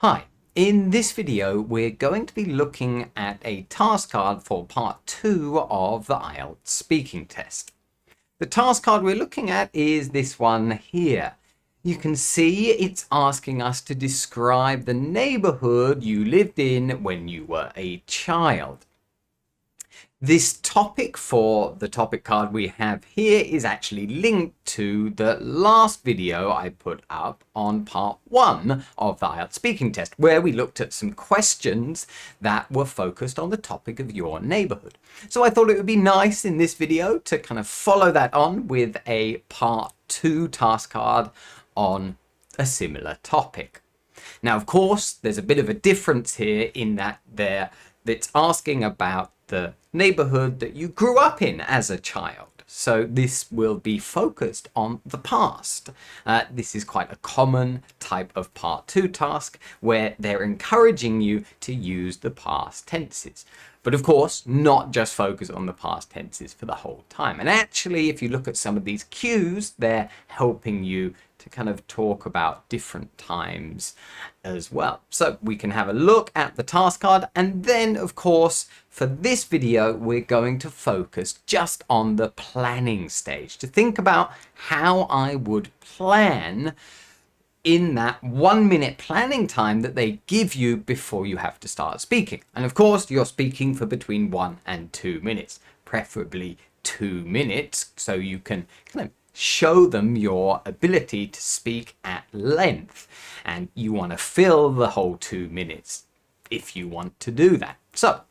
Hi, in this video we're going to be looking at a task card for part 2 of the IELTS speaking test. The task card we're looking at is this one here. You can see it's asking us to describe the neighbourhood you lived in when you were a child. This topic for the topic card we have here is actually linked to the last video I put up on part 1 of the IELTS speaking test, where we looked at some questions that were focused on the topic of your neighbourhood. So I thought it would be nice in this video to kind of follow that on with a part 2 task card on a similar topic. Now, of course, there's a bit of a difference here in that it's asking about the neighborhood that you grew up in as a child. So this will be focused on the past. This is quite a common type of part 2 task where they're encouraging you to use the past tenses. But of course, not just focus on the past tenses for the whole time. And actually, if you look at some of these cues, they're helping you to kind of talk about different times as well. So we can have a look at the task card, and then of course for this video we're going to focus just on the planning stage, to think about how I would plan in that 1 minute planning time that they give you before you have to start speaking. And of course you're speaking for between 1 and 2 minutes, preferably 2 minutes, so you can kind of show them your ability to speak at length, and you want to fill the whole 2 minutes if you want to do that. So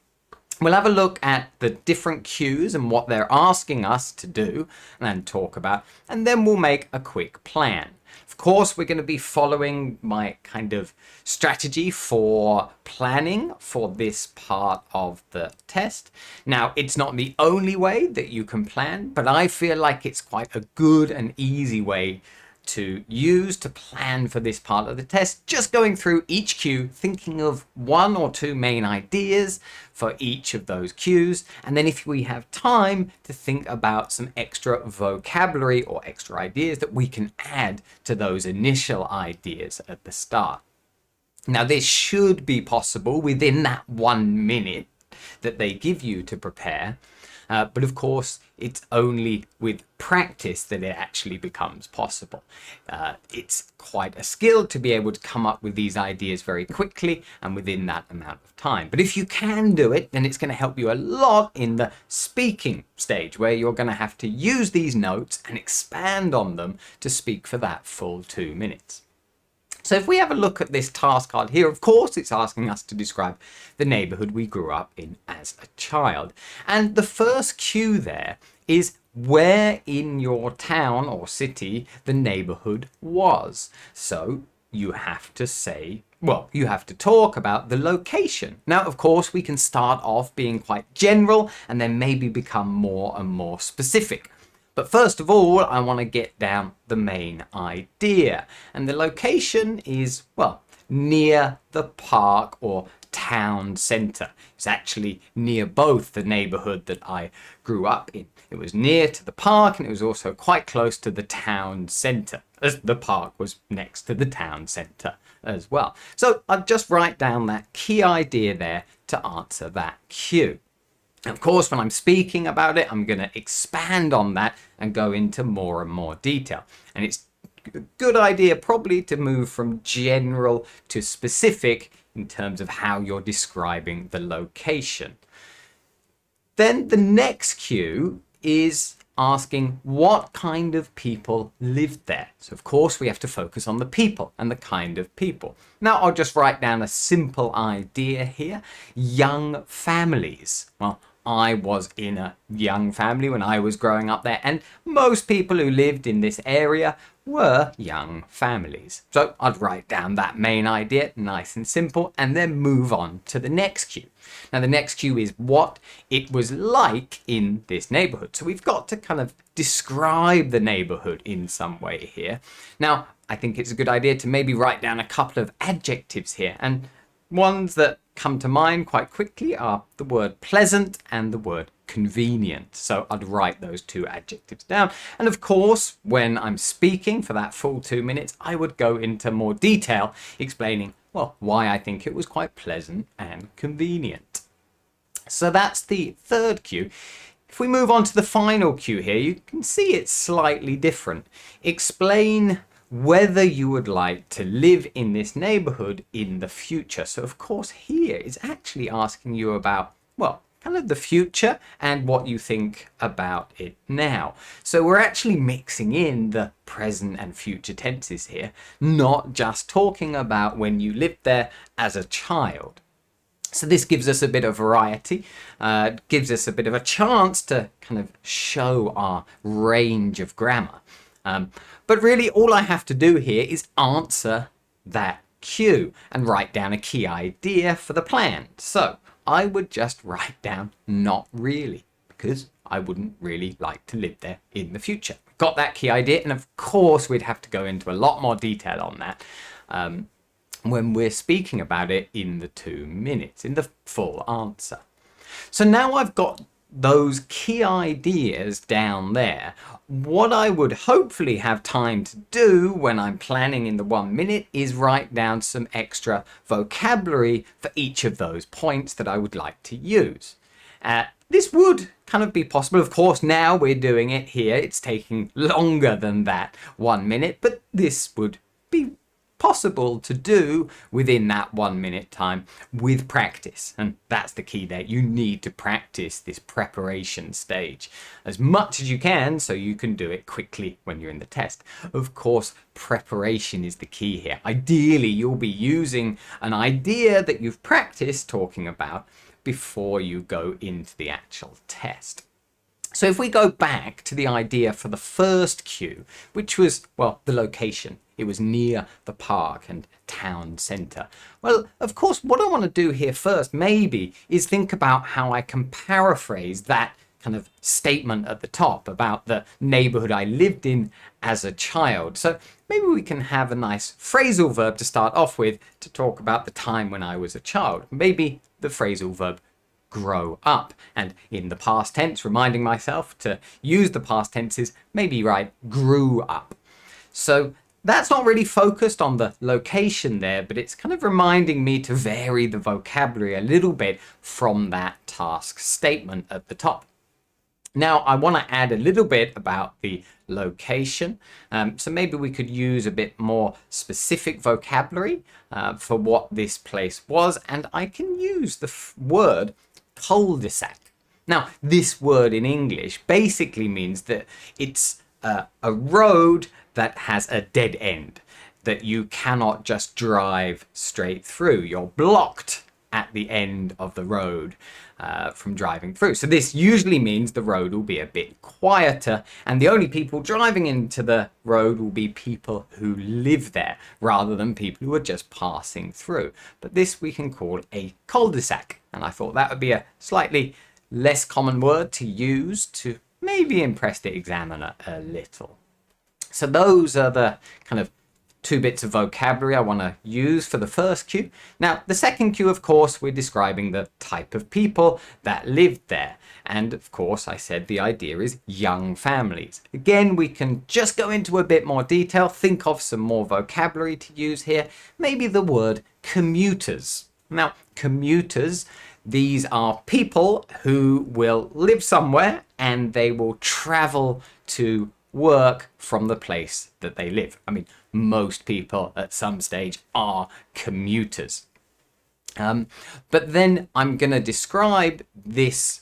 we'll have a look at the different cues and what they're asking us to do and talk about, and then we'll make a quick plan. Of course, we're going to be following my kind of strategy for planning for this part of the test. Now, it's not the only way that you can plan, but I feel like it's quite a good and easy way to use to plan for this part of the test. Just going through each cue, thinking of 1 or 2 main ideas for each of those cues, and then if we have time to think about some extra vocabulary or extra ideas that we can add to those initial ideas at the start. Now, this should be possible within that 1 minute that they give you to prepare. But of course, it's only with practice that it actually becomes possible. It's quite a skill to be able to come up with these ideas very quickly and within that amount of time. But if you can do it, then it's going to help you a lot in the speaking stage, where you're going to have to use these notes and expand on them to speak for that full 2 minutes. So if we have a look at this task card here, of course, it's asking us to describe the neighborhood we grew up in as a child. And the first cue there is where in your town or city the neighborhood was. So you have to say, well, you have to talk about the location. Now, of course, we can start off being quite general and then maybe become more and more specific. But first of all, I want to get down the main idea. And the location is, well, near the park or town centre. It's actually near both the neighbourhood that I grew up in. It was near to the park, and it was also quite close to the town centre, as the park was next to the town centre as well. So I'll just write down that key idea there to answer that cue. Of course, when I'm speaking about it, I'm going to expand on that and go into more and more detail. And it's a good idea probably to move from general to specific in terms of how you're describing the location. Then the next cue is asking what kind of people lived there. So of course we have to focus on the people and the kind of people. Now I'll just write down a simple idea here. Young families. Well, I was in a young family when I was growing up there, and most people who lived in this area were young families. So I'd write down that main idea, nice and simple, and then move on to the next cue. Now the next cue is what it was like in this neighborhood. So we've got to kind of describe the neighborhood in some way here. Now, I think it's a good idea to maybe write down a couple of adjectives here, and ones that come to mind quite quickly are the word pleasant and the word convenient. So I'd write those 2 adjectives down. And of course, when I'm speaking for that full 2 minutes, I would go into more detail explaining well, why I think it was quite pleasant and convenient. So that's the third cue. If we move on to the final cue here, you can see it's slightly different. Explain whether you would like to live in this neighborhood in the future. So of course here it's actually asking you about, well, kind of the future and what you think about it now. So we're actually mixing in the present and future tenses here, not just talking about when you lived there as a child. So this gives us a bit of variety, gives us a bit of a chance to kind of show our range of grammar. But really all I have to do here is answer that cue and write down a key idea for the plan. So I would just write down not really, because I wouldn't really like to live there in the future. Got that key idea, and of course we'd have to go into a lot more detail on that when we're speaking about it in the 2 minutes, in the full answer. So now I've got those key ideas down there. What I would hopefully have time to do when I'm planning in the 1 minute is write down some extra vocabulary for each of those points that I would like to use. This would kind of be possible. Of course, now we're doing it here. It's taking longer than that 1 minute, but this would be possible to do within that 1 minute time with practice. And that's the key there. You need to practice this preparation stage as much as you can so you can do it quickly when you're in the test. Of course, preparation is the key here. Ideally, you'll be using an idea that you've practiced talking about before you go into the actual test. So if we go back to the idea for the first cue, which was, well, the location. It was near the park and town centre. Well, of course, what I want to do here first maybe is think about how I can paraphrase that kind of statement at the top about the neighbourhood I lived in as a child. So maybe we can have a nice phrasal verb to start off with to talk about the time when I was a child. Maybe the phrasal verb grow up, and in the past tense, reminding myself to use the past tenses, maybe write grew up. So that's not really focused on the location there, but it's kind of reminding me to vary the vocabulary a little bit from that task statement at the top. Now I want to add a little bit about the location, so maybe we could use a bit more specific vocabulary for what this place was, and I can use the word cul-de-sac. Now this word in English basically means that it's a road that has a dead end, that you cannot just drive straight through. You're blocked at the end of the road from driving through. So this usually means the road will be a bit quieter, and the only people driving into the road will be people who live there rather than people who are just passing through. But this we can call a cul-de-sac, and I thought that would be a slightly less common word to use to maybe impress the examiner a little. So those are the kind of 2 bits of vocabulary I want to use for the first cue. Now, the second cue, of course, we're describing the type of people that lived there. And of course, I said the idea is young families. Again, we can just go into a bit more detail, think of some more vocabulary to use here. Maybe the word commuters. Now, commuters, these are people who will live somewhere and they will travel to work from the place that they live. I mean, most people at some stage are commuters. But then I'm going to describe this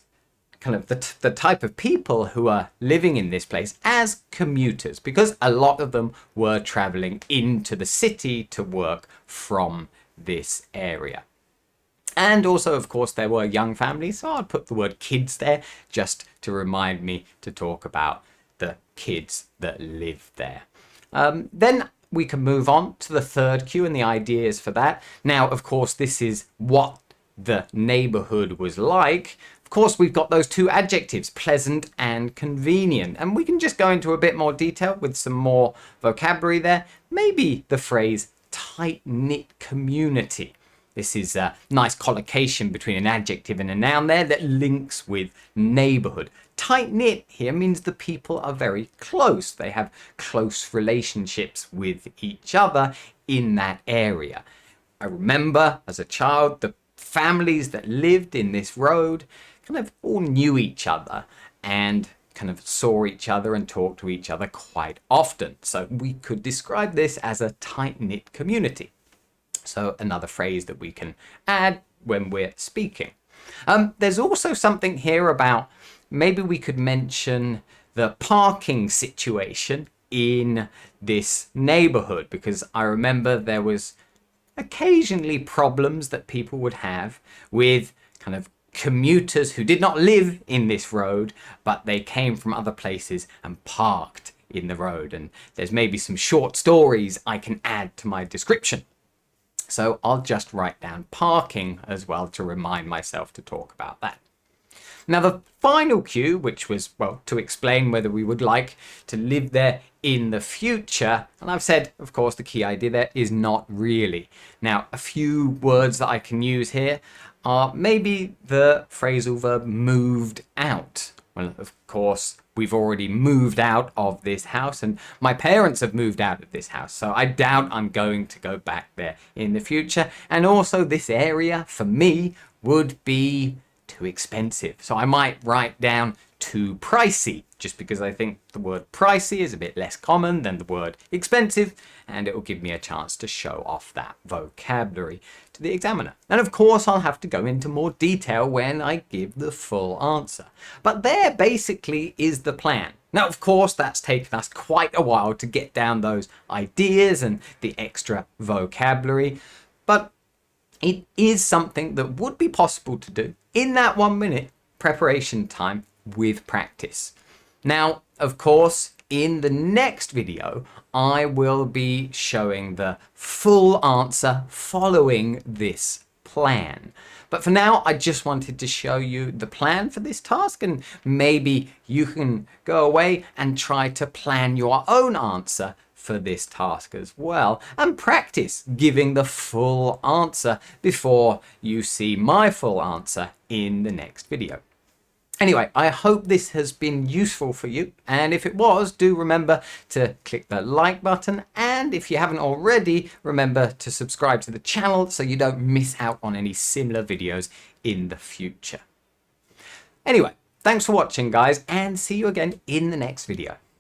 kind of the type of people who are living in this place as commuters, because a lot of them were traveling into the city to work from this area. And also, of course, there were young families, so I'd put the word kids there just to remind me to talk about the kids that live there. Then we can move on to the third cue and the ideas for that. Now, of course, this is what the neighborhood was like. Of course, we've got those 2 adjectives, pleasant and convenient, and we can just go into a bit more detail with some more vocabulary there. Maybe the phrase tight-knit community. This is a nice collocation between an adjective and a noun there that links with neighborhood. Tight-knit here means the people are very close. They have close relationships with each other in that area. I remember as a child, the families that lived in this road kind of all knew each other and kind of saw each other and talked to each other quite often. So we could describe this as a tight-knit community. So another phrase that we can add when we're speaking. There's also something here about maybe we could mention the parking situation in this neighborhood, because I remember there was occasionally problems that people would have with kind of commuters who did not live in this road, but they came from other places and parked in the road. And there's maybe some short stories I can add to my description. So I'll just write down parking as well to remind myself to talk about that. Now the final cue, which was, well, to explain whether we would like to live there in the future. And I've said, of course, the key idea there is not really. Now, a few words that I can use here are maybe the phrasal verb moved out. Well, of course, we've already moved out of this house and my parents have moved out of this house. So I doubt I'm going to go back there in the future. And also this area for me would be too expensive. So I might write down too pricey, just because I think the word pricey is a bit less common than the word expensive, and it will give me a chance to show off that vocabulary to the examiner. And of course, I'll have to go into more detail when I give the full answer. But there basically is the plan. Now, of course, that's taken us quite a while to get down those ideas and the extra vocabulary, but it is something that would be possible to do in that 1 minute preparation time with practice. Now, of course, in the next video, I will be showing the full answer following this plan. But for now, I just wanted to show you the plan for this task, and maybe you can go away and try to plan your own answer for this task as well, and practice giving the full answer before you see my full answer in the next video. Anyway, I hope this has been useful for you, and if it was, do remember to click the like button, and if you haven't already, remember to subscribe to the channel so you don't miss out on any similar videos in the future. Anyway, thanks for watching, guys, and see you again in the next video.